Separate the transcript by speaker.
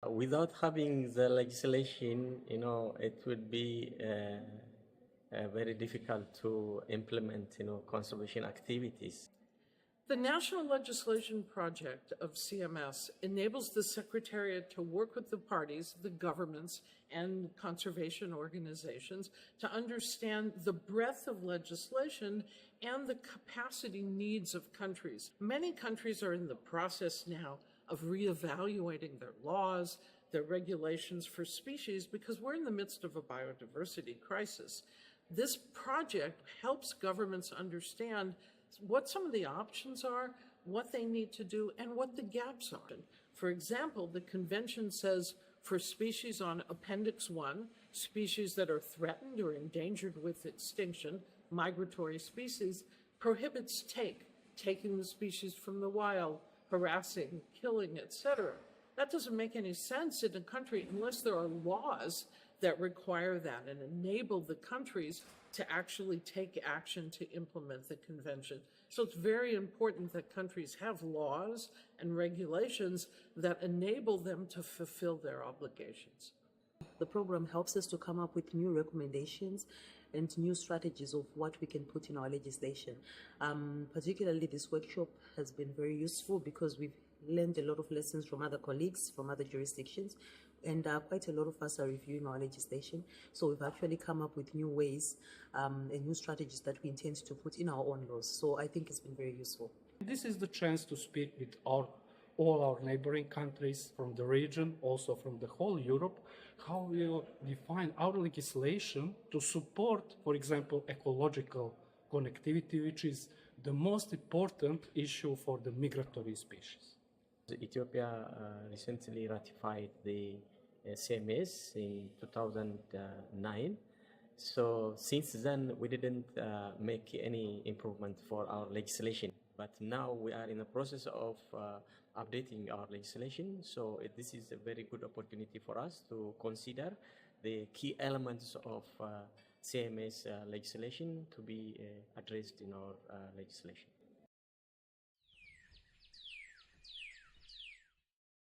Speaker 1: Without having the legislation, it would be very difficult to implement, conservation activities.
Speaker 2: The National Legislation Project of CMS enables the Secretariat to work with the parties, the governments, and conservation organizations to understand the breadth of legislation and the capacity needs of countries. Many countries are in the process now of reevaluating their laws, their regulations for species, because we're in the midst of a biodiversity crisis. This project helps governments understand what some of the options are, what they need to do, and what the gaps are. For example, the convention says for species on Appendix 1, species that are threatened or endangered with extinction, migratory species, prohibits taking the species from the wild, harassing, killing, etc. That doesn't make any sense in a country unless there are laws that require that and enable the countries to actually take action to implement the convention. So it's very important that countries have laws and regulations that enable them to fulfill their obligations.
Speaker 3: The program helps us to come up with new recommendations and new strategies of what we can put in our legislation. Particularly this workshop has been very useful because we've learned a lot of lessons from other colleagues from other jurisdictions, and quite a lot of us are reviewing our legislation. So we've actually come up with new ways and new strategies that we intend to put in our own laws. So I think it's been very useful.
Speaker 4: This is the chance to speak with all our neighboring countries from the region, also from the whole Europe, how we will define our legislation to support, for example, ecological connectivity, which is the most important issue for the migratory species.
Speaker 1: Ethiopia recently ratified the CMS in 2009. So since then, we didn't make any improvement for our legislation. But now we are in the process of updating our legislation. So this is a very good opportunity for us to consider the key elements of CMS legislation to be addressed in our legislation.